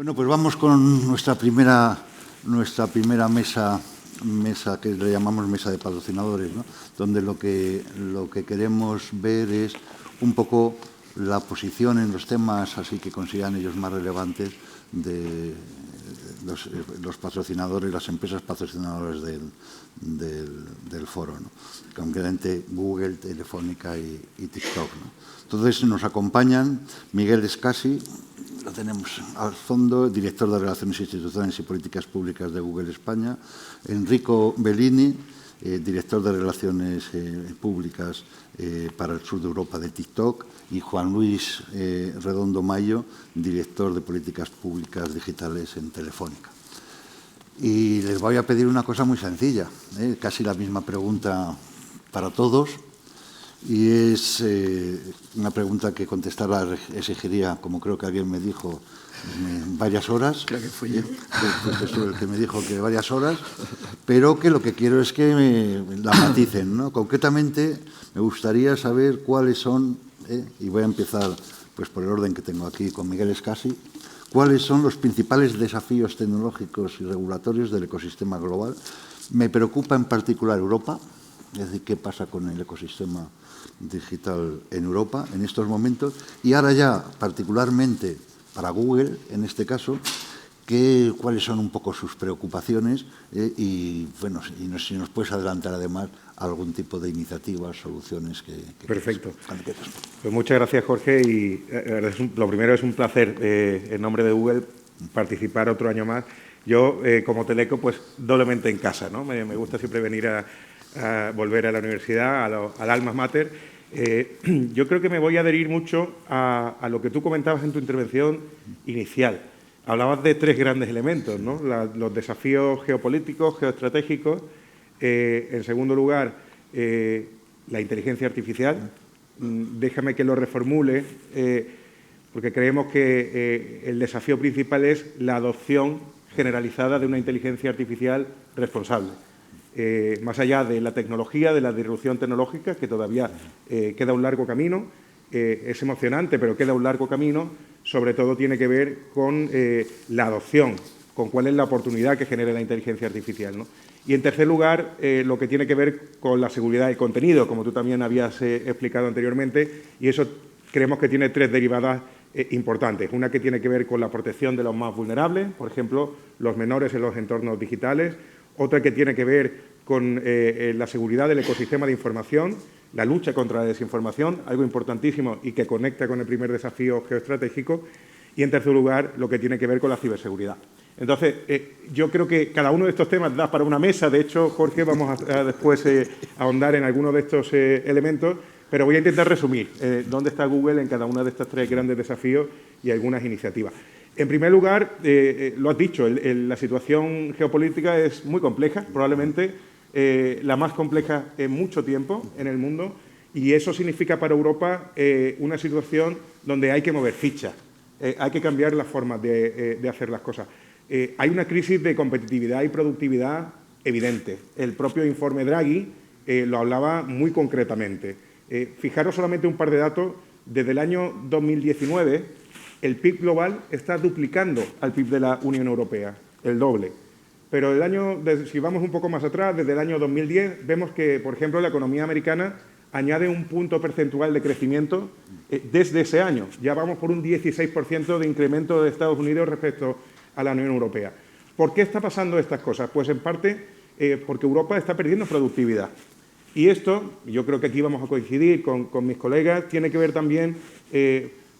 Bueno, pues vamos con nuestra primera mesa que le llamamos mesa de patrocinadores, ¿no? Donde lo que queremos ver es un poco la posición en los temas así que consideran ellos más relevantes de los patrocinadores, las empresas patrocinadoras del foro, ¿no? Concretamente Google, Telefónica y TikTok, ¿no? Entonces nos acompañan Miguel Escasi, lo tenemos al fondo, director de Relaciones Institucionales y Políticas Públicas de Google España, Enrico Bellini, director de Relaciones Públicas para el sur de Europa de TikTok, y Juan Luis Redondo Mayo, director de Políticas Públicas Digitales en Telefónica. Y les voy a pedir una cosa muy sencilla, casi la misma pregunta para todos, y es una pregunta que contestarla exigiría, como creo que alguien me dijo, varias horas. Creo que fui yo. El que me dijo que varias horas, pero que lo que quiero es que la maticen, ¿no? Concretamente, me gustaría saber cuáles son, y voy a empezar pues por el orden que tengo aquí con Miguel Escasi, cuáles son los principales desafíos tecnológicos y regulatorios del ecosistema global. Me preocupa en particular Europa, es decir, qué pasa con el ecosistema digital en Europa en estos momentos, y ahora ya particularmente para Google, en este caso, cuáles son un poco sus preocupaciones y, bueno, si nos puedes adelantar además algún tipo de iniciativas, soluciones que Perfecto. Pues muchas gracias, Jorge, y lo primero es un placer, en nombre de Google, participar otro año más. Yo, como teleco, pues doblemente en casa, ¿no? Me gusta siempre venir a volver a la universidad, al alma mater. Yo creo que me voy a adherir mucho a lo que tú comentabas en tu intervención inicial. Hablabas de tres grandes elementos, ¿no? Los desafíos geopolíticos, geoestratégicos. En segundo lugar, la inteligencia artificial. Déjame que lo reformule, porque creemos que el desafío principal es la adopción generalizada de una inteligencia artificial responsable. Más allá de la tecnología, de la disrupción tecnológica, que todavía queda un largo camino, es emocionante, pero queda un largo camino, sobre todo tiene que ver con la adopción, con cuál es la oportunidad que genera la inteligencia artificial, ¿no? Y en tercer lugar, lo que tiene que ver con la seguridad del contenido, como tú también habías explicado anteriormente, y eso creemos que tiene tres derivadas importantes. Una que tiene que ver con la protección de los más vulnerables, por ejemplo, los menores en los entornos digitales. Otra que tiene que ver con la seguridad del ecosistema de información, la lucha contra la desinformación, algo importantísimo y que conecta con el primer desafío geoestratégico. Y, en tercer lugar, lo que tiene que ver con la ciberseguridad. Entonces, yo creo que cada uno de estos temas da para una mesa. De hecho, Jorge, vamos a después ahondar en algunos de estos elementos, pero voy a intentar resumir dónde está Google en cada uno de estos tres grandes desafíos y algunas iniciativas. En primer lugar, lo has dicho, la situación geopolítica es muy compleja, probablemente la más compleja en mucho tiempo en el mundo, y eso significa para Europa una situación donde hay que mover fichas, hay que cambiar las formas de hacer las cosas. Hay una crisis de competitividad y productividad evidente. El propio informe Draghi lo hablaba muy concretamente. Fijaros solamente un par de datos. Desde el año 2019, el PIB global está duplicando al PIB de la Unión Europea, el doble. Pero si vamos un poco más atrás, desde el año 2010, vemos que, por ejemplo, la economía americana añade un punto percentual de crecimiento desde ese año. Ya vamos por un 16% de incremento de Estados Unidos respecto a la Unión Europea. ¿Por qué está pasando estas cosas? Pues en parte porque Europa está perdiendo productividad. Y esto, yo creo que aquí vamos a coincidir con mis colegas, tiene que ver también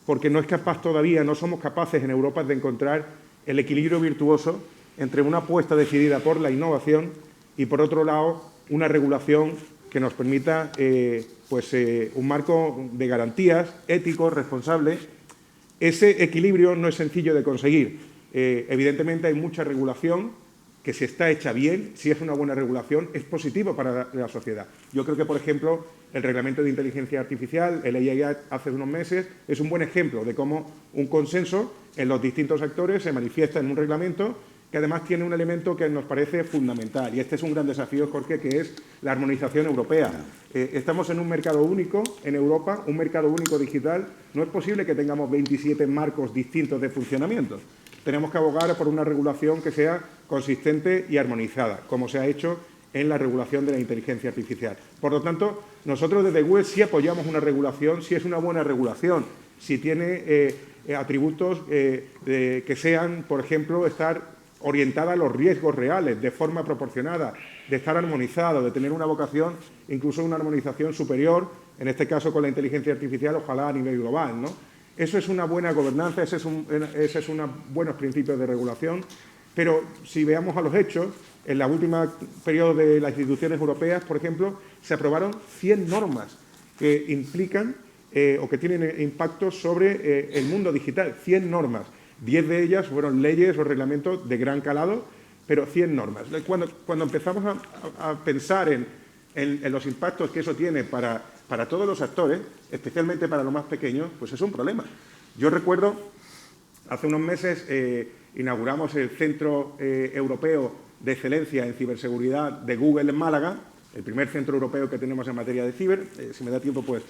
porque no somos capaces en Europa de encontrar el equilibrio virtuoso entre una apuesta decidida por la innovación y, por otro lado, una regulación que nos permita un marco de garantías ético, responsable. Ese equilibrio no es sencillo de conseguir. Evidentemente hay mucha regulación que, si está hecha bien, si es una buena regulación, es positivo para la sociedad. Yo creo que, por ejemplo, el Reglamento de Inteligencia Artificial, el AI Act, hace unos meses, es un buen ejemplo de cómo un consenso en los distintos actores se manifiesta en un reglamento que además tiene un elemento que nos parece fundamental. Y este es un gran desafío, Jorge, que es la armonización europea. Estamos en un mercado único en Europa, un mercado único digital. No es posible que tengamos 27 marcos distintos de funcionamiento. tenemos que abogar por una regulación que sea consistente y armonizada, como se ha hecho en la regulación de la inteligencia artificial. Por lo tanto, nosotros desde Google sí apoyamos una regulación, si es una buena regulación, si tiene atributos que sean, por ejemplo, estar orientada a los riesgos reales, de forma proporcionada, de estar armonizado, de tener una vocación, incluso una armonización superior, en este caso con la inteligencia artificial, ojalá a nivel global, ¿no? Eso es una buena gobernanza, ese es unos buenos principios de regulación, pero si veamos a los hechos, en la última periodo de las instituciones europeas, por ejemplo, se aprobaron 100 normas que implican o que tienen impacto sobre el mundo digital, 100 normas. 10 de ellas fueron leyes o reglamentos de gran calado, pero 100 normas. Cuando empezamos a pensar en los impactos que eso tiene para todos los actores, especialmente para los más pequeños, pues es un problema. Yo recuerdo, hace unos meses inauguramos el Centro Europeo de Excelencia en Ciberseguridad de Google en Málaga, el primer centro europeo que tenemos en materia de ciber. Si me da tiempo, pues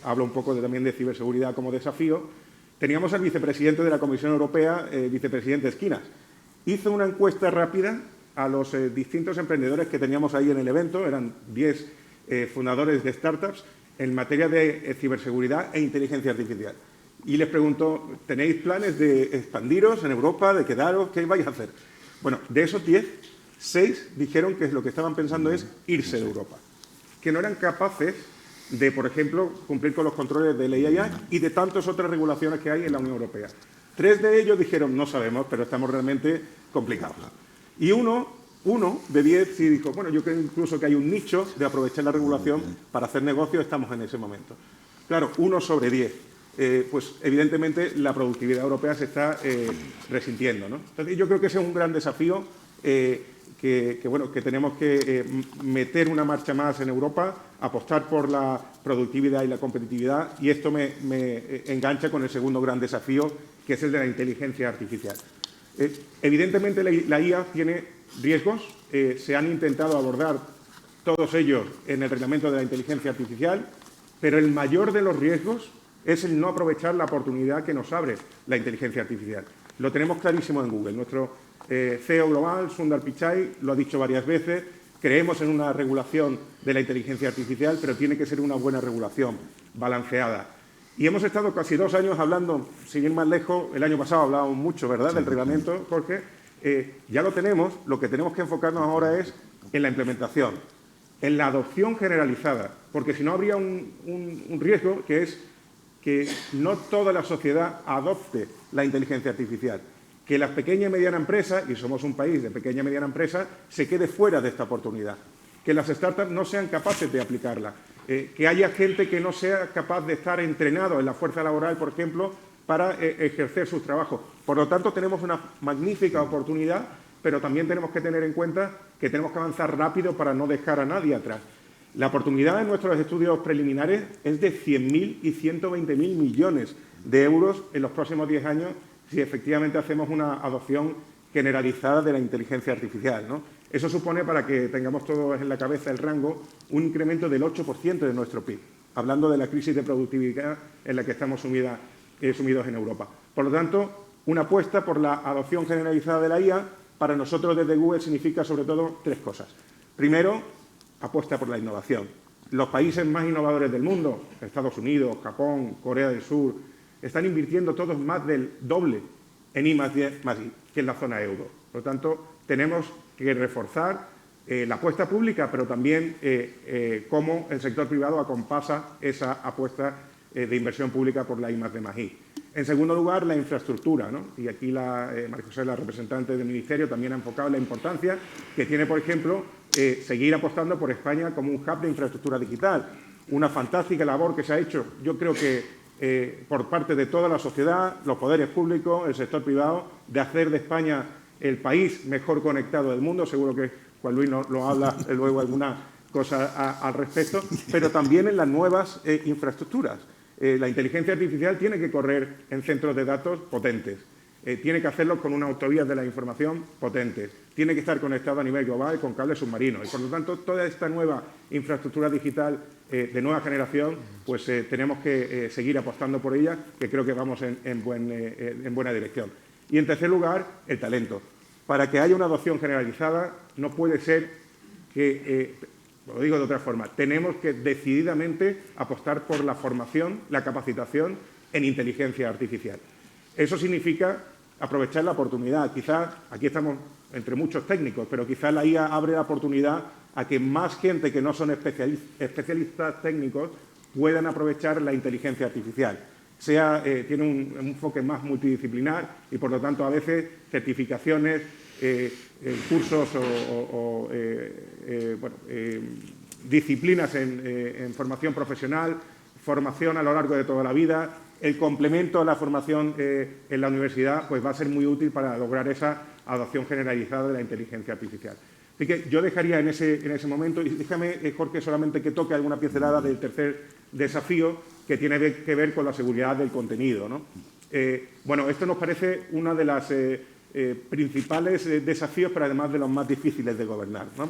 hablo un poco también de ciberseguridad como desafío. Teníamos al vicepresidente de la Comisión Europea, vicepresidente Esquinas. Hizo una encuesta rápida a los distintos emprendedores que teníamos ahí en el evento, eran 10 fundadores de startups, en materia de ciberseguridad e inteligencia artificial. Y les preguntó, ¿tenéis planes de expandiros en Europa, de quedaros? ¿Qué vais a hacer? Bueno, de esos 10, 6 dijeron que lo que estaban pensando es irse de Europa, que no eran capaces de, por ejemplo, cumplir con los controles de ley AI y de tantas otras regulaciones que hay en la Unión Europea. 3 de ellos dijeron, no sabemos, pero estamos realmente complicados. Y uno de 10 sí dijo, bueno, yo creo incluso que hay un nicho de aprovechar la regulación para hacer negocio, estamos en ese momento. Claro, 1 sobre 10. Pues evidentemente la productividad europea se está resintiendo, ¿no? Entonces yo creo que ese es un gran desafío que tenemos que meter una marcha más en Europa, apostar por la productividad y la competitividad, y esto me engancha con el segundo gran desafío, que es el de la inteligencia artificial. Evidentemente la IA tiene riesgos, se han intentado abordar todos ellos en el reglamento de la inteligencia artificial, pero el mayor de los riesgos es el no aprovechar la oportunidad que nos abre la inteligencia artificial. Lo tenemos clarísimo en Google. Nuestro CEO global, Sundar Pichai, lo ha dicho varias veces. Creemos en una regulación de la inteligencia artificial, pero tiene que ser una buena regulación, balanceada. Y hemos estado casi 2 años hablando, sin ir más lejos, el año pasado hablábamos mucho, ¿verdad?, del reglamento, Jorge. Ya lo tenemos, lo que tenemos que enfocarnos ahora es en la implementación, en la adopción generalizada, porque si no habría un riesgo que es que no toda la sociedad adopte la inteligencia artificial, que las pequeñas y medianas empresas, y somos un país de pequeña y mediana empresa, se quede fuera de esta oportunidad, que las startups no sean capaces de aplicarla, que haya gente que no sea capaz de estar entrenado en la fuerza laboral, por ejemplo, para ejercer sus trabajos. Por lo tanto, tenemos una magnífica oportunidad, pero también tenemos que tener en cuenta que tenemos que avanzar rápido para no dejar a nadie atrás. La oportunidad en nuestros estudios preliminares es de 100.000 y 120.000 millones de euros en los próximos 10 años si efectivamente hacemos una adopción generalizada de la inteligencia artificial, ¿no? Eso supone, para que tengamos todos en la cabeza el rango, un incremento del 8% de nuestro PIB, hablando de la crisis de productividad en la que estamos sumidos en Europa. Por lo tanto, una apuesta por la adopción generalizada de la IA para nosotros desde Google significa sobre todo 3 cosas. Primero, apuesta por la innovación. Los países más innovadores del mundo, Estados Unidos, Japón, Corea del Sur, están invirtiendo todos más del doble en I+D+I que en la zona euro. Por lo tanto, tenemos que reforzar la apuesta pública, pero también cómo el sector privado acompasa esa apuesta de inversión pública por la I+D+I. En segundo lugar, la infraestructura, ¿no? Y aquí María José, la representante del Ministerio, también ha enfocado la importancia que tiene, por ejemplo, seguir apostando por España como un hub de infraestructura digital. Una fantástica labor que se ha hecho, yo creo que por parte de toda la sociedad, los poderes públicos, el sector privado, de hacer de España el país mejor conectado del mundo. Seguro que Juan Luis lo habla luego alguna cosa al respecto, pero también en las nuevas infraestructuras. La inteligencia artificial tiene que correr en centros de datos potentes, tiene que hacerlo con unas autovías de la información potentes, tiene que estar conectado a nivel global con cables submarinos. Y por lo tanto, toda esta nueva infraestructura digital de nueva generación, pues tenemos que seguir apostando por ella, que creo que vamos en buena dirección. Y, en tercer lugar, el talento. Para que haya una adopción generalizada, no puede ser que, lo digo de otra forma, tenemos que decididamente apostar por la formación, la capacitación en inteligencia artificial. Eso significa aprovechar la oportunidad. Quizás, aquí estamos entre muchos técnicos, pero quizás la IA abre la oportunidad a que más gente que no son especialistas técnicos puedan aprovechar la inteligencia artificial. Tiene un enfoque más multidisciplinar y, por lo tanto, a veces certificaciones, cursos o disciplinas en formación profesional, formación a lo largo de toda la vida. El complemento a la formación en la universidad pues va a ser muy útil para lograr esa adopción generalizada de la inteligencia artificial. Así que yo dejaría en ese momento, y déjame, Jorge, solamente que toque alguna pincelada del tercer desafío, que tiene que ver con la seguridad del contenido, ¿no? Bueno, esto nos parece uno de los principales desafíos, pero además de los más difíciles de gobernar, ¿no?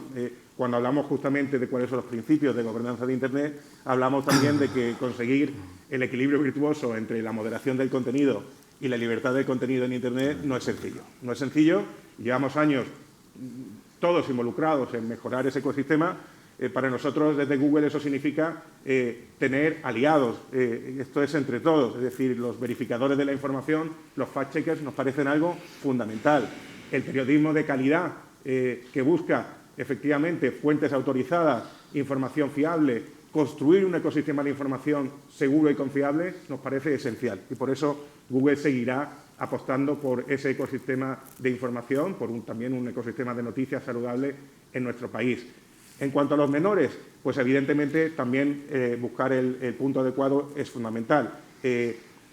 Cuando hablamos justamente de cuáles son los principios de gobernanza de Internet, hablamos también de que conseguir el equilibrio virtuoso entre la moderación del contenido y la libertad del contenido en Internet no es sencillo. No es sencillo, llevamos años todos involucrados en mejorar ese ecosistema. Para nosotros, desde Google, eso significa tener aliados. Esto es entre todos, es decir, los verificadores de la información, los fact-checkers, nos parecen algo fundamental. El periodismo de calidad que busca, efectivamente, fuentes autorizadas, información fiable, construir un ecosistema de información seguro y confiable, nos parece esencial. Y por eso Google seguirá apostando por ese ecosistema de información, por también un ecosistema de noticias saludable en nuestro país. En cuanto a los menores, pues evidentemente también buscar el punto adecuado es fundamental.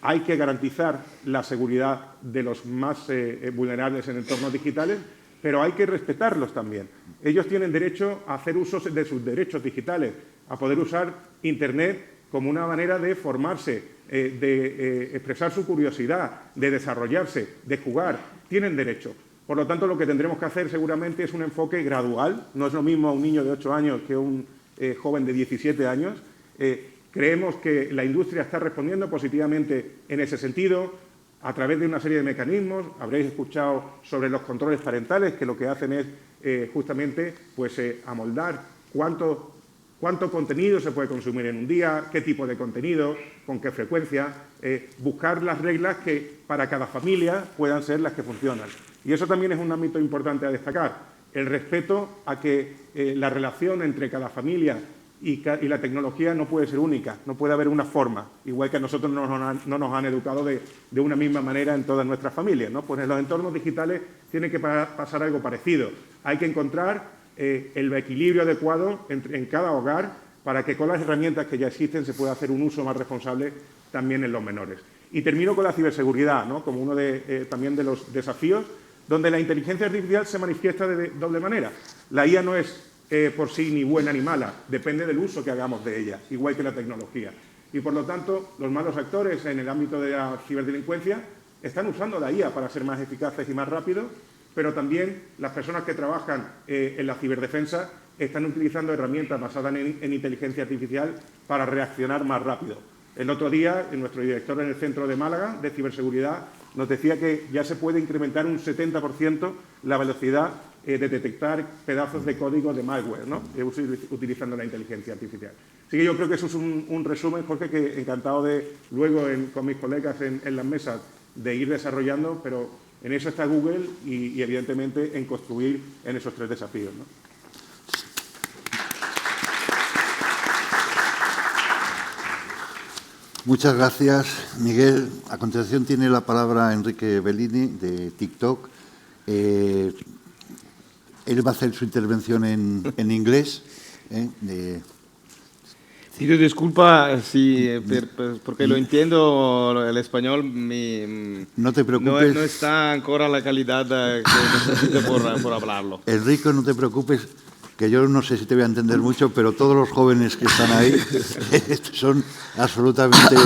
Hay que garantizar la seguridad de los más vulnerables en entornos digitales, pero hay que respetarlos también. Ellos tienen derecho a hacer uso de sus derechos digitales, a poder usar Internet como una manera de formarse, de expresar su curiosidad, de desarrollarse, de jugar. Tienen derecho. Por lo tanto, lo que tendremos que hacer seguramente es un enfoque gradual. No es lo mismo un niño de 8 años que un joven de 17 años. Creemos que la industria está respondiendo positivamente en ese sentido a través de una serie de mecanismos. Habréis escuchado sobre los controles parentales, que lo que hacen es justamente pues, amoldar cuánto contenido se puede consumir en un día, qué tipo de contenido, con qué frecuencia, buscar las reglas que para cada familia puedan ser las que funcionan. Y eso también es un ámbito importante a destacar, el respeto a que la relación entre cada familia y la tecnología no puede ser única, no puede haber una forma, igual que a nosotros no nos han educado de una misma manera en todas nuestras familias, ¿no? Pues en los entornos digitales tiene que pasar algo parecido. Hay que encontrar el equilibrio adecuado en cada hogar para que con las herramientas que ya existen se pueda hacer un uso más responsable también en los menores. Y termino con la ciberseguridad, ¿no? Como uno también de los desafíos, donde la inteligencia artificial se manifiesta de doble manera. La IA no es por sí ni buena ni mala, depende del uso que hagamos de ella, igual que la tecnología. Y, por lo tanto, los malos actores en el ámbito de la ciberdelincuencia están usando la IA para ser más eficaces y más rápidos, pero también las personas que trabajan en la ciberdefensa están utilizando herramientas basadas en inteligencia artificial para reaccionar más rápido. El otro día, nuestro director en el Centro de Málaga de Ciberseguridad nos decía que ya se puede incrementar un 70% la velocidad de detectar pedazos de código de malware, ¿no? Utilizando la inteligencia artificial. Así que yo creo que eso es un resumen, Jorge, que encantado de luego con mis colegas en las mesas de ir desarrollando, pero en eso está Google y evidentemente en construir en esos 3 desafíos, ¿no? Muchas gracias, Miguel. A continuación tiene la palabra Enrique Bellini, de TikTok. Él va a hacer su intervención en inglés. Pido disculpa porque lo entiendo, el español no te preocupes. No está ancora a la calidad que necesito por hablarlo. Enrique, no te preocupes, que yo no sé si te voy a entender mucho, pero todos los jóvenes que están ahí son absolutamente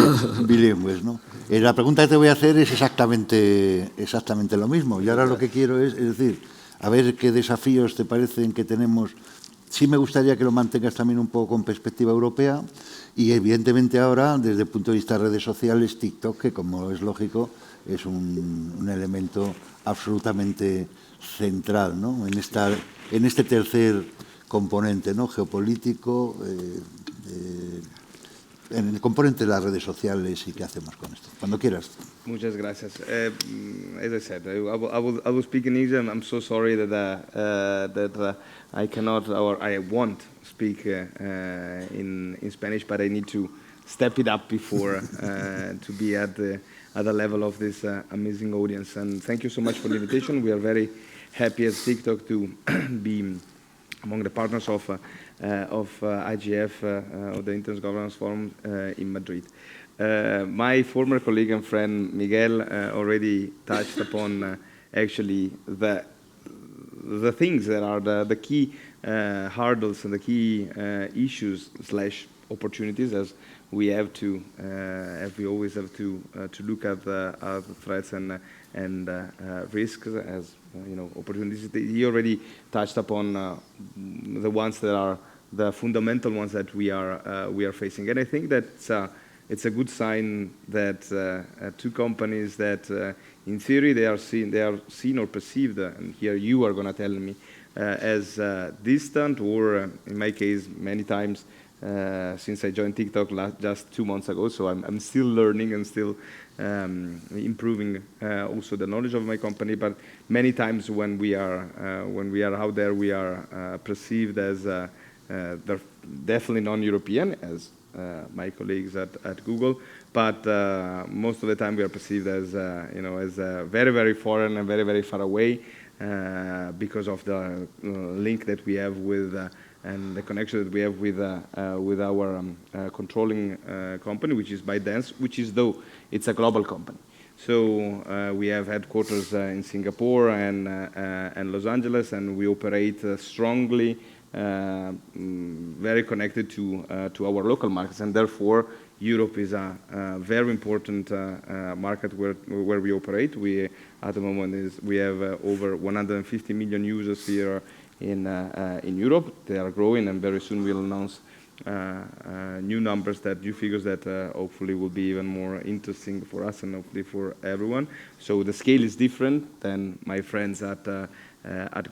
bilingües, ¿no? La pregunta que te voy a hacer es exactamente lo mismo. Y ahora lo que quiero es decir, a ver qué desafíos te parecen que tenemos Sí me gustaría que lo mantengas también un poco con perspectiva europea y evidentemente ahora, desde el punto de vista de redes sociales, TikTok, que como es lógico, es un elemento absolutamente central, ¿no? en este tercer componente, ¿no? Geopolítico, en el componente de las redes sociales y qué hacemos con esto. Cuando quieras. Muchas gracias. As I said, I will speak in English. I'm so sorry that I cannot or I won't speak in Spanish, but I need to step it up before to be at the level of this amazing audience. And thank you so much for the invitation. We are very happy as TikTok to be among the partners of IGF, of the Internet Governance Forum in Madrid. My former colleague and friend Miguel already touched upon actually the things that are the key hurdles and the key issues / opportunities, as we have to, as we always have to look at the threats and risks as opportunities. He already touched upon the ones that are the fundamental ones that we are facing, and I think that it's a good sign that two companies that, in theory, they are seen or perceived, and here you are going to tell me, as distant, or in my case, many times since I joined TikTok just 2 months ago. So I'm still learning and still improving also the knowledge of my company. But many times when we are out there, we are perceived as they're definitely non-European, as my colleagues at Google, but most of the time we are perceived as as very, very foreign and very, very far away because of the link that we have with and the connection that we have with our controlling company, which is ByteDance, which is, though it's a global company. So we have headquarters in Singapore and Los Angeles, and we operate strongly, very connected to our local markets, and therefore Europe is a very important market where we operate. We at the moment we have over 150 million users here in Europe. They are growing, and very soon we'll announce new figures that hopefully will be even more interesting for us and hopefully for everyone. So the scale is different than my friends at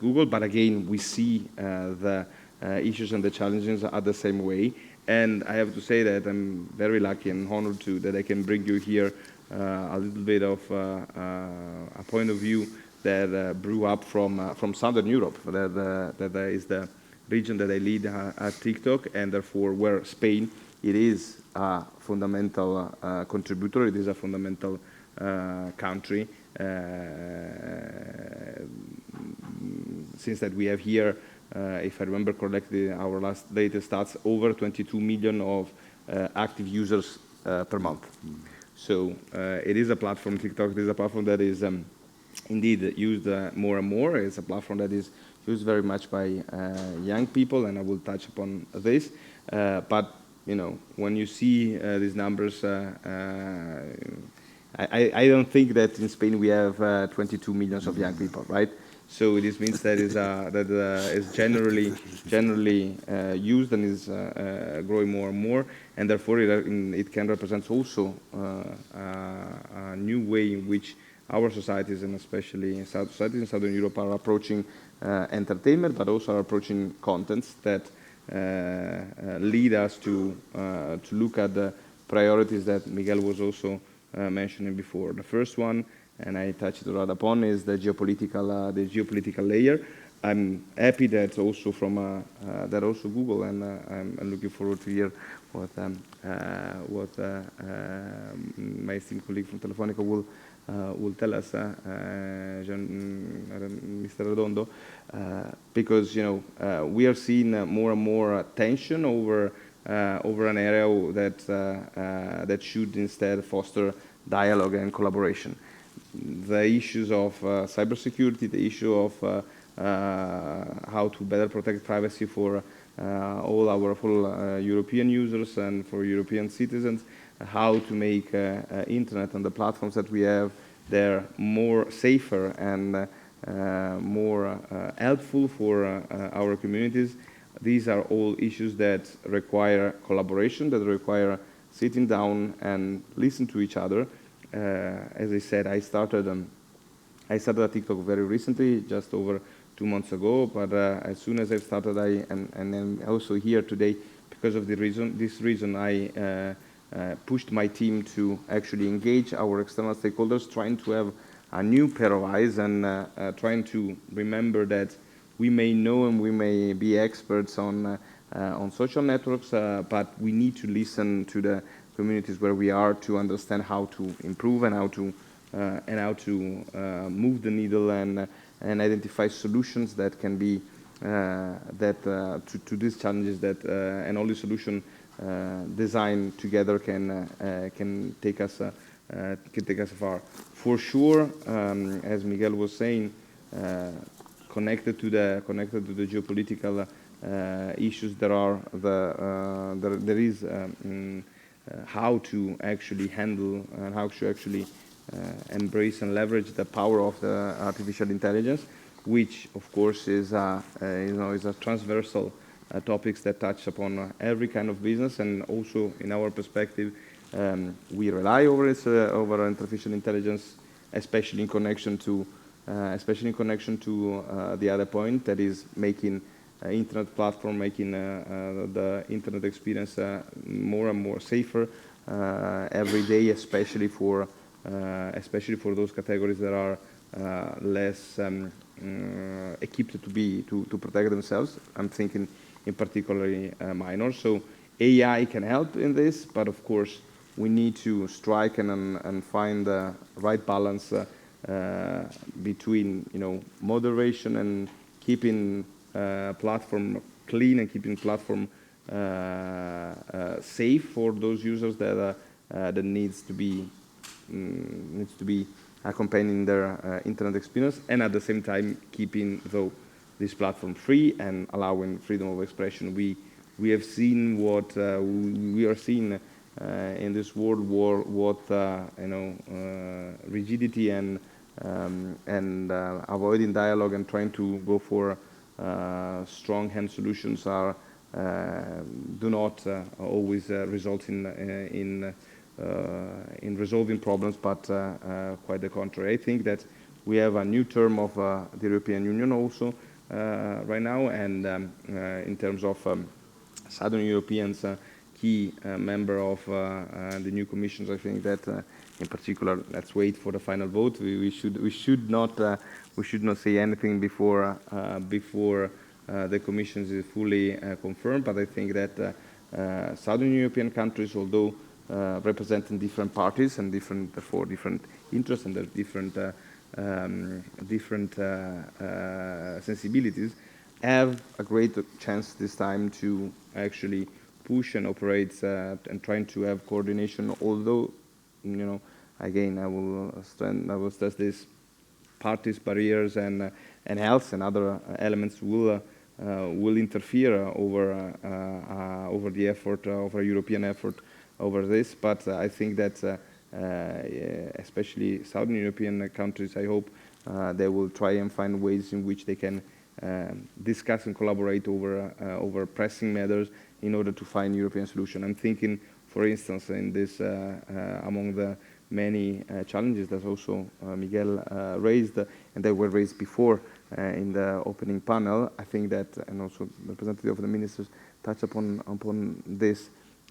Google, but again, we see the issues and the challenges are the same way. And I have to say that I'm very lucky and honored that I can bring you here a little bit of a point of view that grew up from Southern Europe. That is the region that I lead at TikTok, and therefore where Spain, it is a fundamental contributor, it is a fundamental country, since that we have here, if I remember correctly, our latest stats, over 22 million of active users per month. So it is a platform, TikTok, it is a platform that is indeed used more and more. It's a platform that is used very much by young people, and I will touch upon this. But when you see these numbers, I don't think that in Spain we have 22 million of young people, right? So this means that is generally used and is growing more and more, and therefore it can represent also a new way in which our societies, and especially societies in Southern Europe, are approaching entertainment, but also are approaching contents that lead us to look at the priorities that Miguel was also mentioning before. The first one, and I touched it right upon, is the geopolitical layer. I'm happy that also that also Google, and I'm looking forward to hear what my esteemed colleague from Telefonica will tell us, Mr. Redondo, because we are seeing more and more tension over an area that should instead foster dialogue and collaboration. The issues of cybersecurity, the issue of how to better protect privacy for all our full European users and for European citizens, how to make internet and the platforms that we have there more safer and more helpful for our communities, these are all issues that require collaboration, that require sitting down and listen to each other. As I said, I started a TikTok very recently, just over 2 months ago, but as soon as I started, and I'm also here today because of this reason, I pushed my team to actually engage our external stakeholders, trying to have a new pair of eyes and trying to remember that we may know and we may be experts on social networks, but we need to listen to the communities where we are to understand how to improve and how to move the needle and identify solutions that can be to these challenges that and only solution design together can take us far. For sure, as Miguel was saying, connected to the geopolitical issues, there is how to actually handle and how to actually embrace and leverage the power of the artificial intelligence, which of course is a transversal topics that touch upon every kind of business, and also in our perspective, we rely over artificial intelligence, especially in connection to the other point, that is making internet platform, making the internet experience more and more safer every day, especially for those categories that are less equipped to protect themselves. I'm thinking in particularly minors. So AI can help in this, but of course we need to strike and find the right balance between moderation and keeping platform clean and keeping platform safe for those users that needs to be accompanying their internet experience, and at the same time keeping this platform free and allowing freedom of expression. We have seen what we are seeing in this world war, what rigidity and avoiding dialogue and trying to go for strong hand solutions do not always result in resolving problems, but quite the contrary. I think that we have a new term of the European Union also right now, and in terms of Southern Europeans, key member of the new commissions, I think that in particular, let's wait for the final vote. We should not say anything before the commissions is fully confirmed. But I think that Southern European countries, although representing different parties and different interests and different sensibilities, have a great chance this time to actually push and operate and trying to have coordination. Although, again, I will stress this: parties, barriers, and health and other elements will interfere over the effort, over European effort over this. But I think that especially Southern European countries, I hope they will try and find ways in which they can discuss and collaborate over pressing matters in order to find European solution. I'm thinking, for instance, in this among the many challenges that also Miguel raised, and that were raised before in the opening panel. I think that, and also the representative of the ministers touched upon this.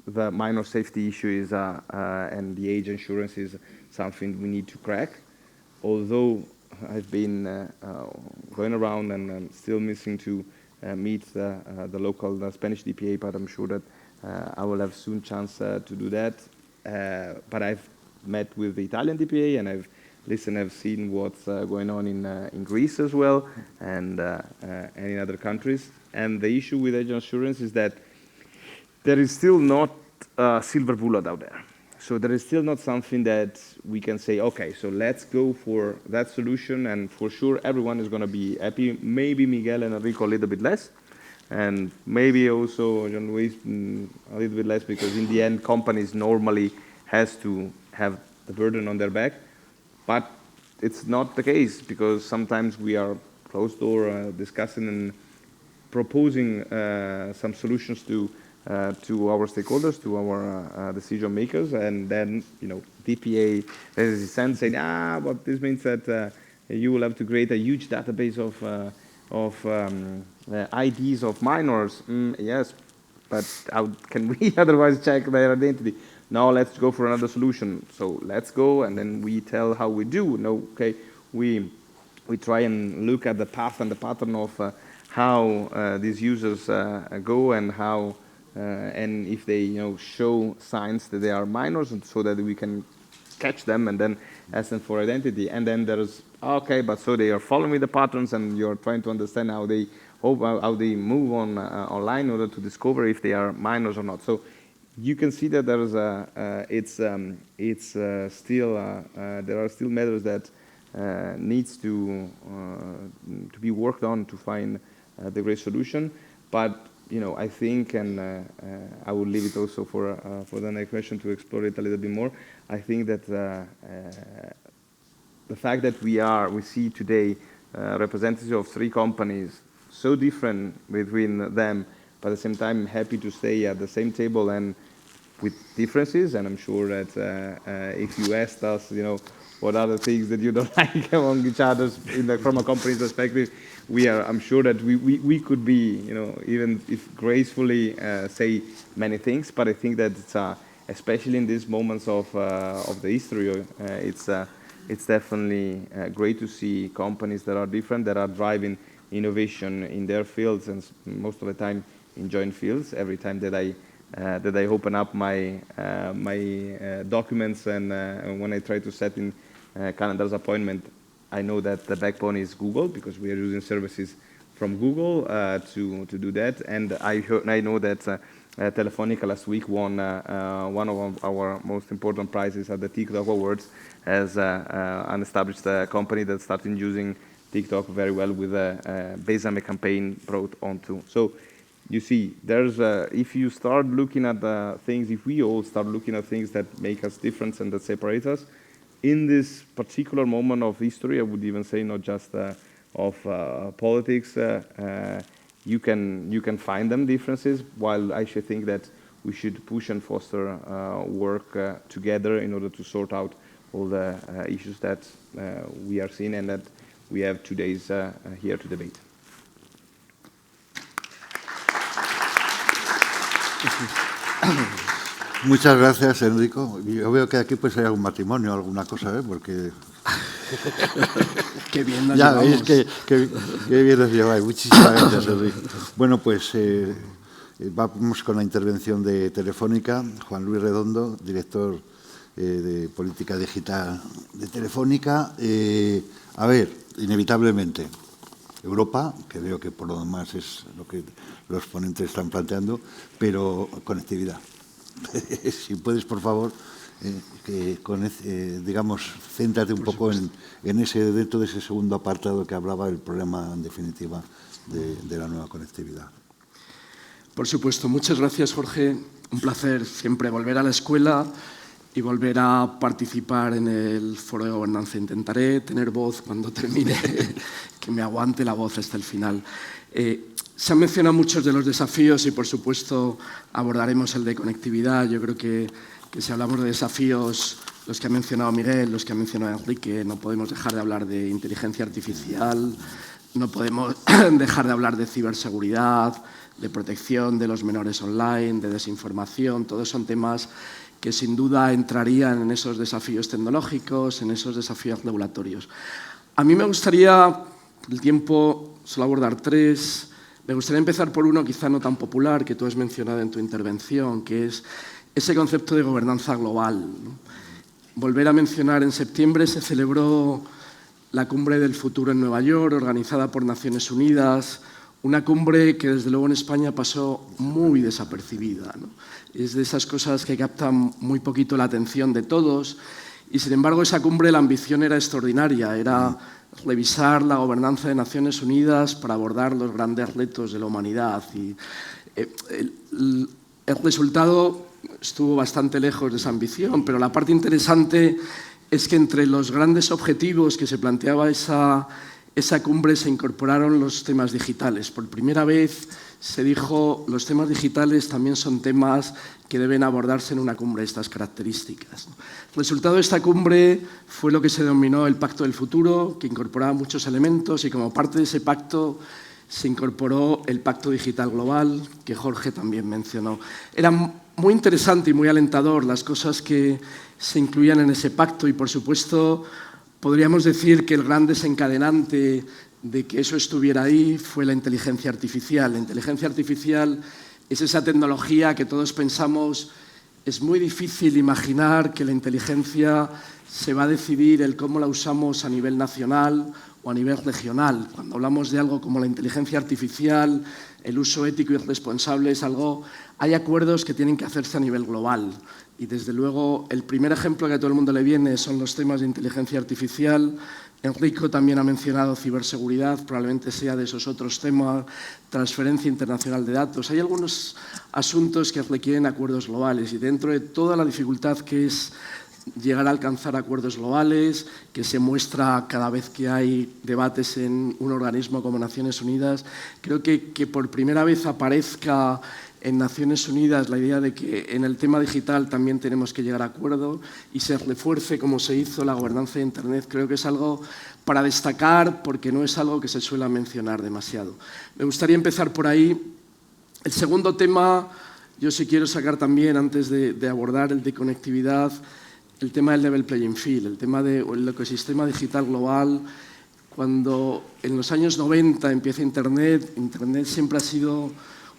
The minor safety issue is, and the age insurance is something we need to crack. Although I've been going around and I'm still missing to meet the local Spanish DPA, but I'm sure that I will have soon chance to do that. But I've met with the Italian DPA, and I've seen what's going on in Greece as well, and in other countries. And the issue with age insurance is that there is still not a silver bullet out there. So there is still not something that we can say, okay, so let's go for that solution, and for sure everyone is going to be happy. Maybe Miguel and Enrico a little bit less, and maybe also John Luis a little bit less, because in the end companies normally has to have the burden on their back. But it's not the case, because sometimes we are closed door discussing, and proposing some solutions to our stakeholders, to our decision makers, and then DPA sends saying, but this means that you will have to create a huge database of IDs of minors. Yes, but how can we otherwise check their identity? Now let's go for another solution. So let's go, and then we tell how we do. No, okay, we try and look at the path and the pattern of how these users go and how and if they show signs that they are minors, and so that we can catch them and then ask them for identity. And then there's okay, but so they are following the patterns, and you're trying to understand how they move on online in order to discover if they are minors or not. So you can see that there is there are still matters that needs to be worked on to find the great solution. But I think, and I will leave it also for the next question to explore it a little bit more. I think that the fact that we see today representatives of 3 companies so different between them, but at the same time happy to stay at the same table and with differences. And I'm sure that if you asked us, what are the things that you don't like among each other from a company's perspective, I'm sure that we could be, even if gracefully say many things. But I think that it's, especially in these moments of the history, it's definitely great to see companies that are different, that are driving innovation in their fields, and most of the time in joint fields. Every time that I open up my documents and when I try to set in calendar's appointment, I know that the backbone is Google, because we are using services from Google to do that. And I know that Telefonica last week won one of our most important prizes at the TikTok Awards as an established company that started using TikTok very well with a Besame campaign brought onto. So you see, there's if you start looking at the things, if we all start looking at things that make us different and that separate us, in this particular moment of history, I would even say not just of politics, you can find them differences, while I should think that we should push and foster work together in order to sort out all the issues that we are seeing and that we have 2 days here to debate. Muchas gracias, Enrico. Yo veo que aquí pues hay algún matrimonio, alguna cosa, porque... Qué bien nos ya llevamos. veis que bien nos lleváis. Muchísimas gracias, Enrico. Bueno, pues vamos con la intervención de Telefónica. Juan Luis Redondo, director de Política Digital de Telefónica. A ver, inevitablemente, Europa, que veo que por lo demás es lo que los ponentes están planteando, pero conectividad. Si puedes, por favor, digamos, céntrate un poco en dentro de ese segundo apartado que hablaba del problema, en definitiva, de la nueva conectividad. Por supuesto. Muchas gracias, Jorge. Un placer siempre volver a la escuela y volver a participar en el foro de gobernanza. Intentaré tener voz cuando termine, que me aguante la voz hasta el final. Se han mencionado muchos de los desafíos y, por supuesto, abordaremos el de conectividad. Yo creo que si hablamos de desafíos, los que ha mencionado Miguel, los que ha mencionado Enrique, no podemos dejar de hablar de inteligencia artificial, no podemos dejar de hablar de ciberseguridad, de protección de los menores online, de desinformación. Todos son temas que sin duda entrarían en esos desafíos tecnológicos, en esos desafíos regulatorios. A mí me gustaría, por el tiempo, solo abordar 3. Me gustaría empezar por uno quizá no tan popular que tú has mencionado en tu intervención, que es ese concepto de gobernanza global, ¿no? Volver a mencionar, en septiembre se celebró la Cumbre del Futuro en Nueva York, organizada por Naciones Unidas, una cumbre que desde luego en España pasó muy desapercibida, ¿no? Es de esas cosas que captan muy poquito la atención de todos y, sin embargo, esa cumbre, la ambición era extraordinaria, era revisar la gobernanza de Naciones Unidas para abordar los grandes retos de la humanidad. Y el resultado estuvo bastante lejos de esa ambición, pero la parte interesante es que entre los grandes objetivos que se planteaba esa esa cumbre se incorporaron los temas digitales. Por primera vez se dijo los temas digitales también son temas que deben abordarse en una cumbre de estas características. El resultado de esta cumbre fue lo que se denominó el Pacto del Futuro, que incorporaba muchos elementos y como parte de ese pacto se incorporó el Pacto Digital Global, que Jorge también mencionó. Era muy interesante y muy alentador las cosas que se incluían en ese pacto y, por supuesto, podríamos decir que el gran desencadenante de que eso estuviera ahí fue la inteligencia artificial. La inteligencia artificial es esa tecnología que todos pensamos, es muy difícil imaginar que la inteligencia se va a decidir el cómo la usamos a nivel nacional o a nivel regional. Cuando hablamos de algo como la inteligencia artificial, el uso ético y responsable es algo, hay acuerdos que tienen que hacerse a nivel global. Y desde luego el primer ejemplo que a todo el mundo le viene son los temas de inteligencia artificial. Enrico también ha mencionado ciberseguridad, probablemente sea de esos otros temas, transferencia internacional de datos. Hay algunos asuntos que requieren acuerdos globales y dentro de toda la dificultad que es llegar a alcanzar acuerdos globales, que se muestra cada vez que hay debates en un organismo como Naciones Unidas, creo que por primera vez aparezca en Naciones Unidas la idea de que en el tema digital también tenemos que llegar a acuerdo y se refuerce como se hizo la gobernanza de Internet, creo que es algo para destacar porque no es algo que se suele mencionar demasiado. Me gustaría empezar por ahí. El segundo tema, yo sí quiero sacar también, antes de abordar el de conectividad, el tema del level playing field, el tema del ecosistema digital global. Cuando en los años 90 empieza Internet, Internet siempre ha sido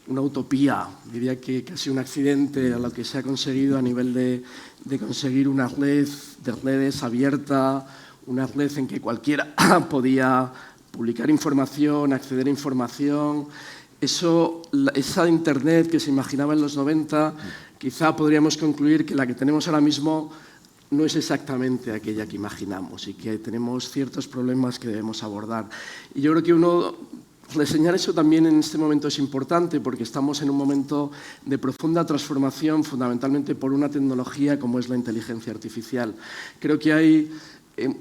una utopía, diría que casi un accidente a lo que se ha conseguido a nivel de conseguir una red de redes abierta, una red en que cualquiera podía publicar información, acceder a información. Esa Internet que se imaginaba en los 90, quizá podríamos concluir que la que tenemos ahora mismo no es exactamente aquella que imaginamos y que tenemos ciertos problemas que debemos abordar. Y yo creo que reseñar eso también en este momento es importante porque estamos en un momento de profunda transformación, fundamentalmente por una tecnología como es la inteligencia artificial. Creo que hay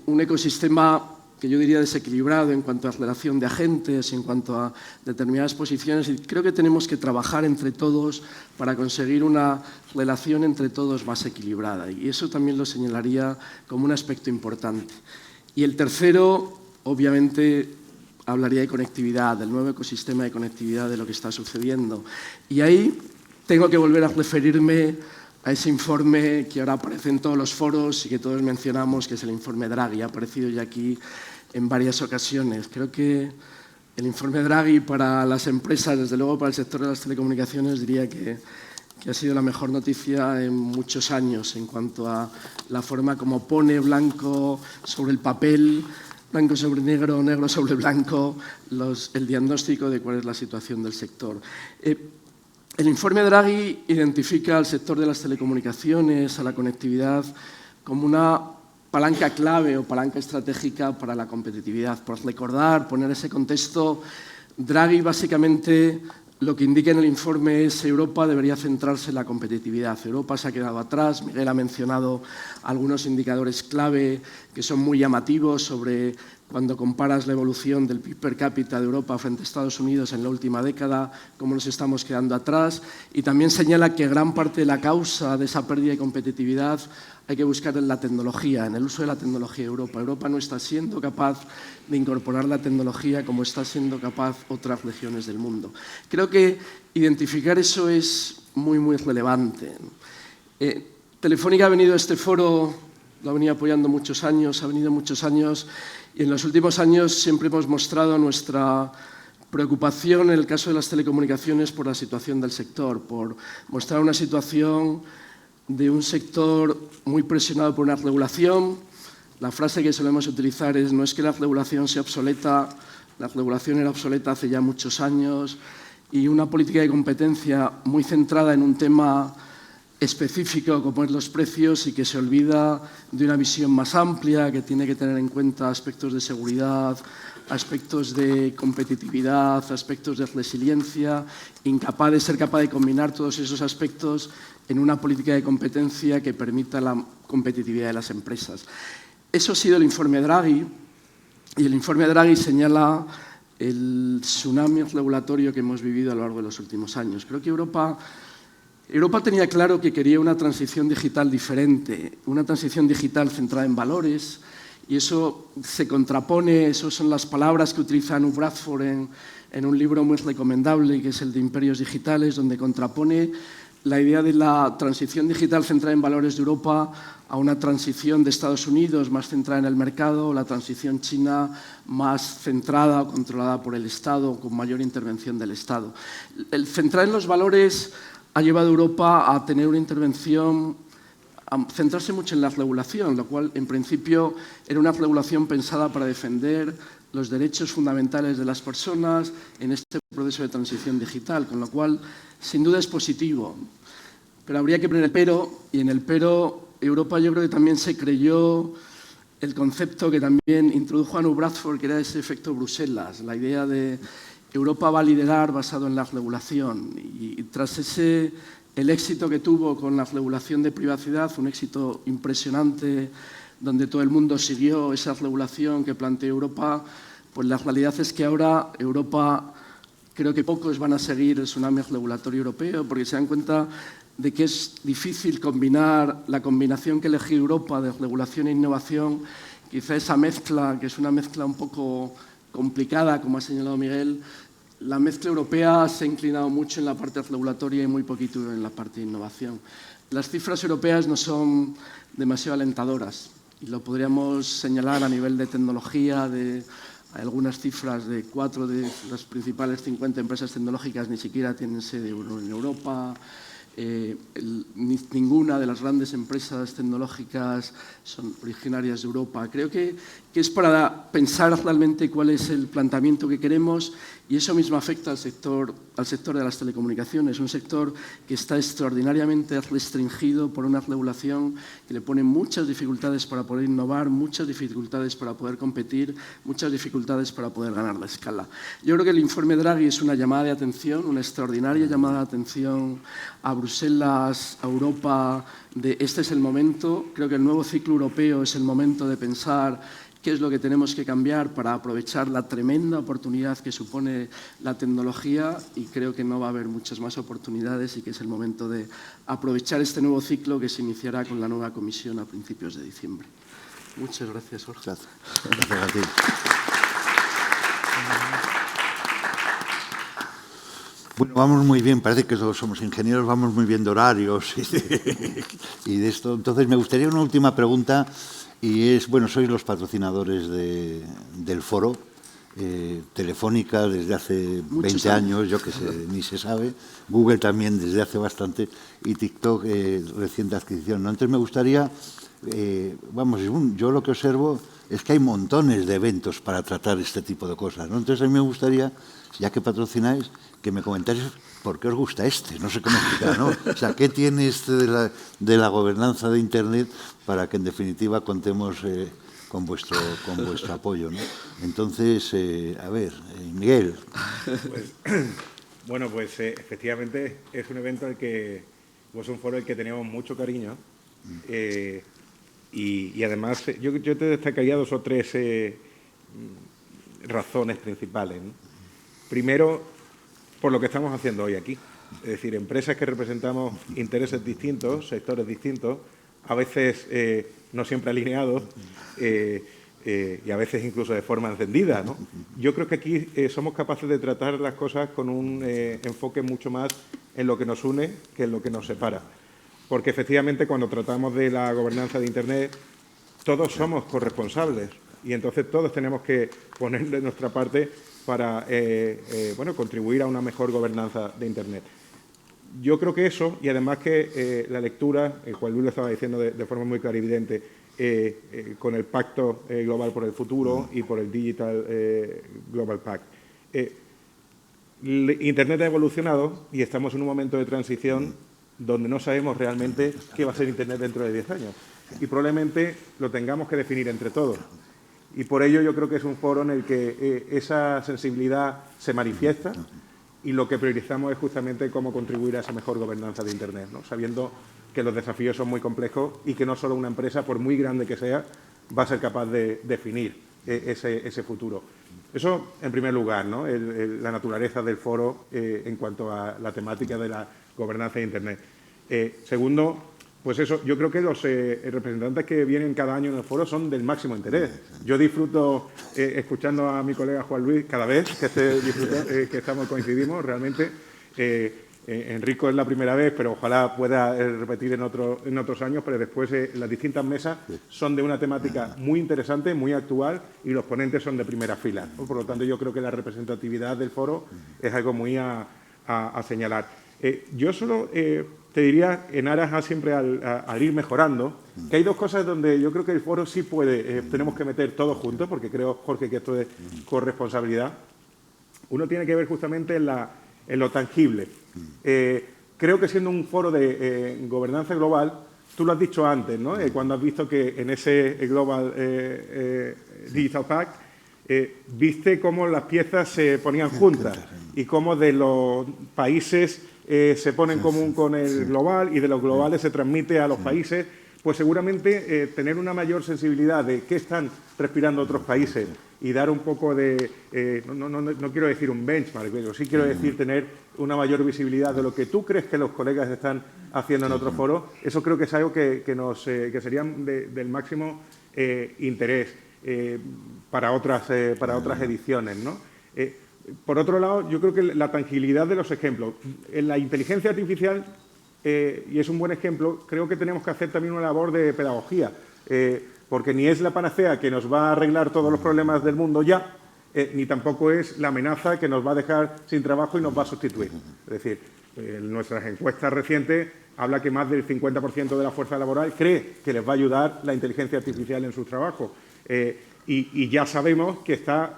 un ecosistema que yo diría desequilibrado en cuanto a relación de agentes, en cuanto a determinadas posiciones, y creo que tenemos que trabajar entre todos para conseguir una relación entre todos más equilibrada, y eso también lo señalaría como un aspecto importante. Y el tercero, obviamente, hablaría de conectividad, del nuevo ecosistema de conectividad, de lo que está sucediendo. Y ahí tengo que volver a referirme a ese informe que ahora aparece en todos los foros y que todos mencionamos, que es el informe Draghi. Ha aparecido ya aquí en varias ocasiones. Creo que el informe Draghi para las empresas, desde luego para el sector de las telecomunicaciones, diría que ha sido la mejor noticia en muchos años en cuanto a la forma como pone blanco sobre el papel, blanco sobre negro, negro sobre blanco, el diagnóstico de cuál es la situación del sector. El informe Draghi identifica al sector de las telecomunicaciones, a la conectividad, como una palanca clave o palanca estratégica para la competitividad. Por recordar, poner ese contexto, Draghi básicamente lo que indica en el informe es que Europa debería centrarse en la competitividad. Europa se ha quedado atrás. Miguel ha mencionado algunos indicadores clave que son muy llamativos sobre cuando comparas la evolución del PIB per cápita de Europa frente a Estados Unidos en la última década, cómo nos estamos quedando atrás. Y también señala que gran parte de la causa de esa pérdida de competitividad hay que buscar en la tecnología, en el uso de la tecnología de Europa. Europa no está siendo capaz de incorporar la tecnología como está siendo capaz otras regiones del mundo. Creo que identificar eso es muy, muy relevante. Telefónica ha venido a este foro, lo ha venido apoyando muchos años, ha venido muchos años, y en los últimos años siempre hemos mostrado nuestra preocupación en el caso de las telecomunicaciones por la situación del sector, por mostrar una situación de un sector muy presionado por una regulación. La frase que solemos utilizar es: no es que la regulación sea obsoleta, la regulación era obsoleta hace ya muchos años, y una política de competencia muy centrada en un tema específico como es los precios y que se olvida de una visión más amplia que tiene que tener en cuenta aspectos de seguridad, aspectos de competitividad, aspectos de resiliencia, incapaz de ser capaz de combinar todos esos aspectos en una política de competencia que permita la competitividad de las empresas. Eso ha sido el informe Draghi. Y el informe Draghi señala el tsunami regulatorio que hemos vivido a lo largo de los últimos años. Creo que Europa tenía claro que quería una transición digital diferente, una transición digital centrada en valores, y eso se contrapone, esas son las palabras que utiliza Anu Bradford en un libro muy recomendable, que es el de Imperios Digitales, donde contrapone la idea de la transición digital centrada en valores de Europa a una transición de Estados Unidos más centrada en el mercado, o la transición china más centrada o controlada por el Estado, con mayor intervención del Estado. El centrar en los valores ha llevado a Europa a tener una intervención, a centrarse mucho en la regulación, lo cual en principio era una regulación pensada para defender los derechos fundamentales de las personas en este proceso de transición digital, con lo cual sin duda es positivo. Pero habría que poner el pero, y en el pero Europa yo creo que también se creyó el concepto que también introdujo Anu Bradford, que era ese efecto Bruselas, la idea de Europa va a liderar basado en la regulación. Y tras el éxito que tuvo con la regulación de privacidad, un éxito impresionante donde todo el mundo siguió esa regulación que planteó Europa, pues la realidad es que ahora Europa, creo que pocos van a seguir el tsunami regulatorio europeo porque se dan cuenta de que es difícil combinar la combinación que eligió Europa de regulación e innovación, quizá esa mezcla, que es una mezcla un poco complicada, como ha señalado Miguel. La mezcla europea se ha inclinado mucho en la parte regulatoria y muy poquito en la parte de innovación. Las cifras europeas no son demasiado alentadoras y lo podríamos señalar a nivel de tecnología, hay algunas cifras de 4 de las principales 50 empresas tecnológicas ni siquiera tienen sede en Europa. Ninguna de las grandes empresas tecnológicas son originarias de Europa. Creo que es para pensar realmente cuál es el planteamiento que queremos, y eso mismo afecta al sector de las telecomunicaciones, un sector que está extraordinariamente restringido por una regulación que le pone muchas dificultades para poder innovar, muchas dificultades para poder competir, muchas dificultades para poder ganar la escala. Yo creo que el informe Draghi es una llamada de atención, una extraordinaria llamada de atención a Bruselas, a Europa, de este es el momento. Creo que el nuevo ciclo europeo es el momento de pensar qué es lo que tenemos que cambiar para aprovechar la tremenda oportunidad que supone la tecnología, y creo que no va a haber muchas más oportunidades y que es el momento de aprovechar este nuevo ciclo que se iniciará con la nueva comisión a principios de diciembre. Muchas gracias, Jorge. Gracias. Gracias a ti. Bueno, vamos muy bien, parece que todos somos ingenieros, vamos muy bien de horarios y de esto. Entonces, me gustaría una última pregunta, y es, bueno, sois los patrocinadores del foro, Telefónica desde hace 20 años, yo que sé, ni se sabe, Google también desde hace bastante, y TikTok, reciente adquisición, ¿no? Entonces, me gustaría, yo lo que observo es que hay montones de eventos para tratar este tipo de cosas, ¿no? Entonces, a mí me gustaría, ya que patrocináis, que me comentáis por qué os gusta no sé cómo explicar, ¿no? O sea, ¿qué tiene de la gobernanza de Internet para que, en definitiva, contemos con vuestro apoyo, ¿no? Entonces, a ver, Miguel. Pues, efectivamente es un evento al que, pues un foro al que teníamos mucho cariño, y además yo te destacaría 2 o 3 razones principales, ¿no? Primero, por lo que estamos haciendo hoy aquí. Es decir, empresas que representamos intereses distintos, sectores distintos, a veces no siempre alineados y a veces incluso de forma encendida, ¿no? Yo creo que aquí somos capaces de tratar las cosas con un enfoque mucho más en lo que nos une que en lo que nos separa. Porque efectivamente cuando tratamos de la gobernanza de Internet, todos somos corresponsables y entonces todos tenemos que poner de nuestra parte para contribuir a una mejor gobernanza de Internet. Yo creo que eso, y además que la lectura, Juan Luis lo estaba diciendo de forma muy clarividente, con el Pacto Global por el Futuro y por el Digital Global Pact. Internet ha evolucionado y estamos en un momento de transición donde no sabemos realmente qué va a ser Internet dentro de 10 años. Y probablemente lo tengamos que definir entre todos. Y por ello yo creo que es un foro en el que esa sensibilidad se manifiesta y lo que priorizamos es justamente cómo contribuir a esa mejor gobernanza de Internet, ¿no? Sabiendo que los desafíos son muy complejos y que no solo una empresa, por muy grande que sea, va a ser capaz de definir ese futuro. Eso, en primer lugar, ¿no? La naturaleza del foro en cuanto a la temática de la gobernanza de Internet. Segundo, pues eso, yo creo que los representantes que vienen cada año en el foro son del máximo interés. Yo disfruto escuchando a mi colega Juan Luis cada vez que coincidimos, realmente. Enrico es la primera vez, pero ojalá pueda repetir en otros años, pero después las distintas mesas son de una temática muy interesante, muy actual, y los ponentes son de primera fila. Por lo tanto, yo creo que la representatividad del foro es algo muy a señalar. Yo solo te diría, en aras siempre al ir mejorando, que hay dos cosas donde yo creo que el foro sí puede, tenemos que meter todos juntos, porque creo, Jorge, que esto es corresponsabilidad. Uno tiene que ver justamente en lo tangible. Creo que siendo un foro de gobernanza global, tú lo has dicho antes, ¿no? Cuando has visto que en ese Global Digital Pact viste cómo las piezas se ponían juntas y cómo de los países se pone en común con el global y de los globales se transmite a los países. Pues seguramente tener una mayor sensibilidad de qué están respirando otros países y dar un poco de, no quiero decir un benchmark, pero sí quiero decir tener una mayor visibilidad de lo que tú crees que los colegas están haciendo en otros foros, eso creo que es algo que sería del máximo interés para otras ediciones, ¿no? Por otro lado, yo creo que la tangibilidad de los ejemplos. En la inteligencia artificial, y es un buen ejemplo, creo que tenemos que hacer también una labor de pedagogía, porque ni es la panacea que nos va a arreglar todos los problemas del mundo ya, ni tampoco es la amenaza que nos va a dejar sin trabajo y nos va a sustituir. Es decir, en nuestras encuestas recientes habla que más del 50% de la fuerza laboral cree que les va a ayudar la inteligencia artificial en sus trabajos. Y ya sabemos que está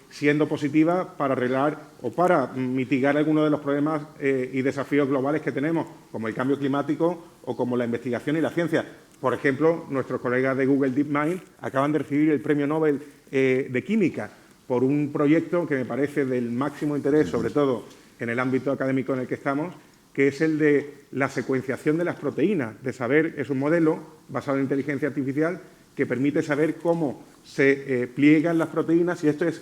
siendo positiva para arreglar o para mitigar algunos de los problemas y desafíos globales que tenemos, como el cambio climático o como la investigación y la ciencia. Por ejemplo, nuestros colegas de Google DeepMind acaban de recibir el Premio Nobel de Química por un proyecto que me parece del máximo interés, sobre todo en el ámbito académico en el que estamos, que es el de la secuenciación de las proteínas, de saber, es un modelo basado en inteligencia artificial que permite saber cómo se pliegan las proteínas, y esto es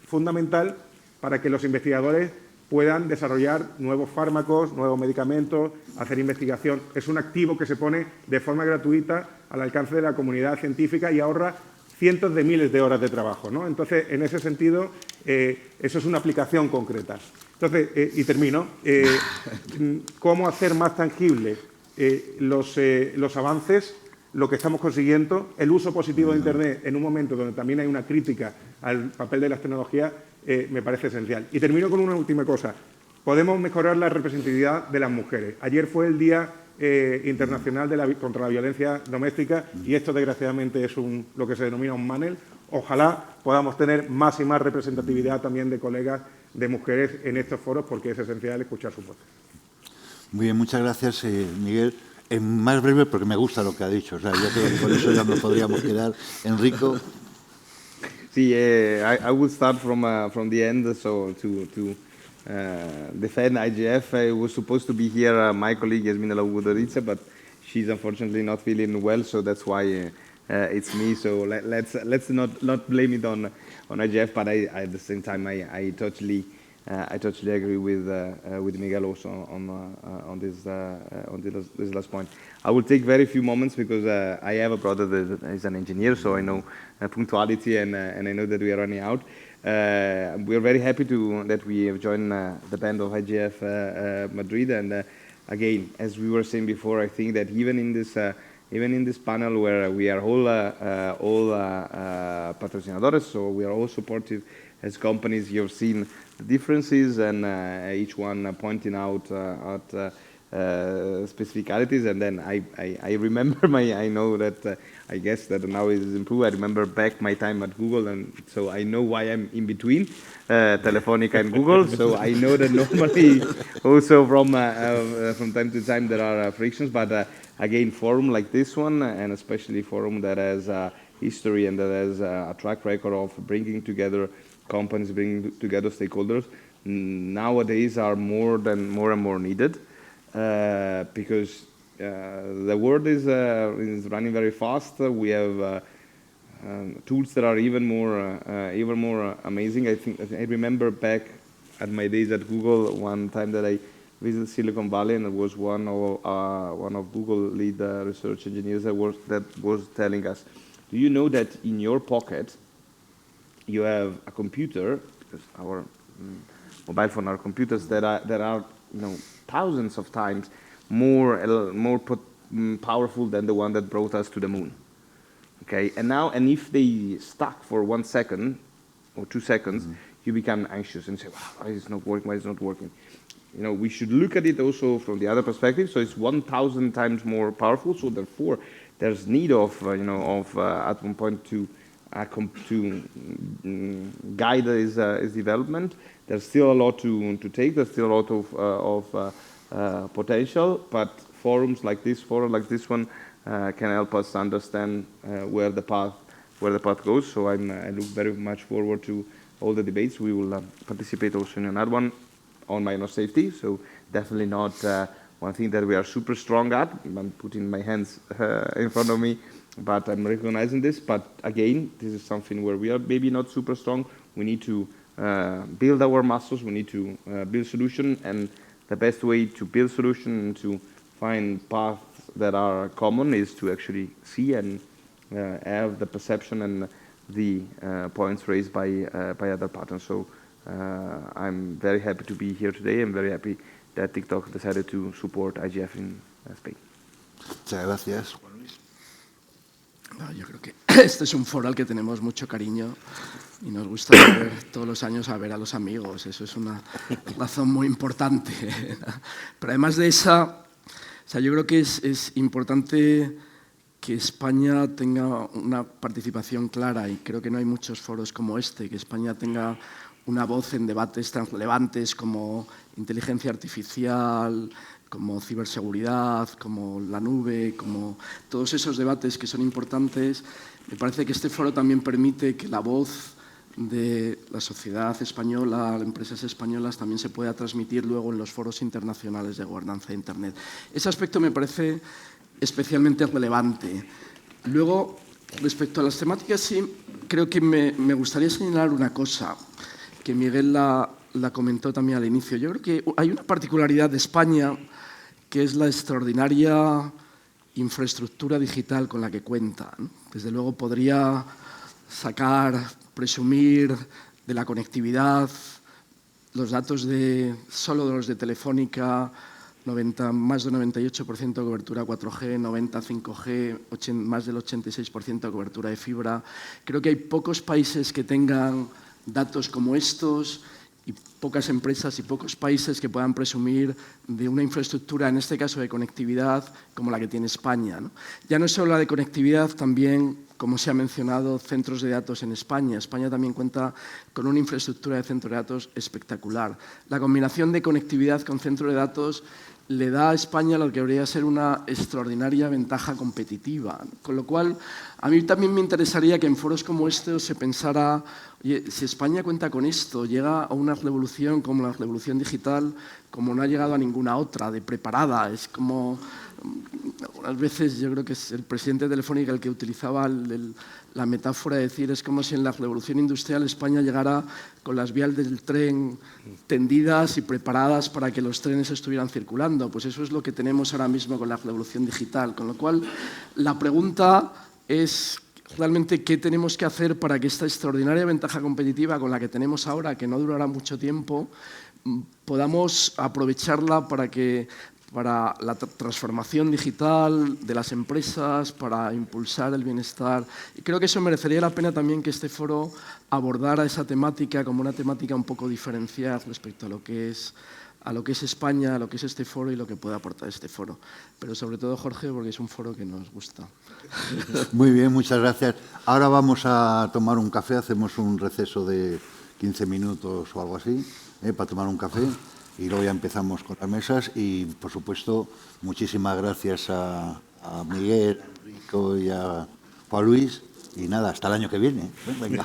fundamental para que los investigadores puedan desarrollar nuevos fármacos, nuevos medicamentos, hacer investigación. Es un activo que se pone de forma gratuita al alcance de la comunidad científica y ahorra cientos de miles de horas de trabajo, ¿no? Entonces, en ese sentido, eso es una aplicación concreta. Entonces, y termino, ¿cómo hacer más tangible los avances, lo que estamos consiguiendo, el uso positivo de Internet en un momento donde también hay una crítica al papel de las tecnologías, me parece esencial. Y termino con una última cosa. Podemos mejorar la representatividad de las mujeres. Ayer fue el Día Internacional contra la Violencia Doméstica y esto, desgraciadamente, es lo que se denomina un MANEL. Ojalá podamos tener más y más representatividad también de colegas de mujeres en estos foros, porque es esencial escuchar su voz. Muy bien, muchas gracias, Miguel. Más breve, porque me gusta lo que ha dicho. O sea, yo creo que con eso ya nos podríamos quedar. Enrico. Sí, I will start from the end. So to defend IGF, I was supposed to be here. My colleague Jasmina Budorica, but she's unfortunately not feeling well, so that's why it's me. So let's not blame it on IGF. But at the same time, I totally agree with Miguel also on this last point. I will take very few moments because I have a brother that is an engineer, so I know punctuality and I know that we are running out. We are very happy that we have joined the band of IGF Madrid, and again, as we were saying before, I think that even in this panel where we are all patrocinadores, so we are all supportive as companies, you've seen the differences and each one pointing out at specificalities, and then I remember I know that I guess that now it is improved. I remember back my time at Google, and so I know why I'm in between Telefonica and Google. So I know that normally also from time to time there are frictions, but again, forum like this one, and especially forum that has history and that has a track record of bringing together companies, bringing together stakeholders, nowadays are more and more needed. Because the world is running very fast. We have tools that are even more amazing. I remember back at my days at Google, one time that I visited Silicon Valley, and it was one of Google lead research engineers that was telling us, do you know that in your pocket you have a computer, because our mobile phone are computers that are thousands of times more powerful than the one that brought us to the moon. Okay, and if they stuck for 1 second or 2 seconds, you become anxious and say, wow, why is it not working? Why is it not working? We should look at it also from the other perspective. So it's 1,000 times more powerful. So therefore, there's need of at one point to guide its development. There's still a lot to take. There's still a lot of potential. But forums like this one can help us understand where the path goes. So I look very much forward to all the debates. We will participate also in another one on minor safety. So definitely not one thing that we are super strong at. I'm putting my hands in front of me, but I'm recognizing this. But again, this is something where we are maybe not super strong. We need to build our muscles. We need to build solution, and the best way to build solution and to find paths that are common is to actually see and have the perception and the points raised by other partners. So I'm very happy to be here today. I'm very happy that TikTok decided to support IGF in Spain. Muchas gracias. No, yo creo que este es un foro al que tenemos mucho cariño y nos gusta volver todos los años a ver a los amigos. Eso es una razón muy importante. Pero además de esa, yo creo que es importante que España tenga una participación clara, y creo que no hay muchos foros como este, que España tenga una voz en debates tan relevantes como inteligencia artificial, como ciberseguridad, como la nube, como todos esos debates que son importantes. Me parece que este foro también permite que la voz de la sociedad española, las empresas españolas, también se pueda transmitir luego en los foros internacionales de gobernanza de Internet. Ese aspecto me parece especialmente relevante. Luego, respecto a las temáticas, sí, creo que me gustaría señalar una cosa, que Miguel la comentó también al inicio. Yo creo que hay una particularidad de España, que es la extraordinaria infraestructura digital con la que cuenta, ¿no? Desde luego podría presumir de la conectividad, los datos solo de los de Telefónica, más del 98% de cobertura 4G, 90 5G, más del 86% de cobertura de fibra. Creo que hay pocos países que tengan datos como estos, y pocas empresas y pocos países que puedan presumir de una infraestructura, en este caso de conectividad, como la que tiene España, ¿no? Ya no es solo la de conectividad, también, como se ha mencionado, centros de datos en España. España también cuenta con una infraestructura de centro de datos espectacular. La combinación de conectividad con centro de datos le da a España lo que debería ser una extraordinaria ventaja competitiva. Con lo cual, a mí también me interesaría que en foros como este se pensara, oye, si España cuenta con esto, llega a una revolución como la revolución digital, como no ha llegado a ninguna otra, de preparada. Es como, algunas veces yo creo que es el presidente de Telefónica el que utilizaba la metáfora de decir, es como si en la revolución industrial España llegara con las vías del tren tendidas y preparadas para que los trenes estuvieran circulando. Pues eso es lo que tenemos ahora mismo con la revolución digital. Con lo cual, la pregunta es realmente qué tenemos que hacer para que esta extraordinaria ventaja competitiva con la que tenemos ahora, que no durará mucho tiempo, podamos aprovecharla para la transformación digital de las empresas, para impulsar el bienestar. Y creo que eso merecería la pena también que este foro abordara esa temática como una temática un poco diferenciada respecto a lo que es España, a lo que es este foro y lo que puede aportar este foro. Pero sobre todo, Jorge, porque es un foro que nos gusta. Muy bien, muchas gracias. Ahora vamos a tomar un café, hacemos un receso de 15 minutos o algo así, para tomar un café. Y luego ya empezamos con las mesas y, por supuesto, muchísimas gracias a Miguel, a Enrico y a Juan Luis. Y nada, hasta el año que viene. Venga.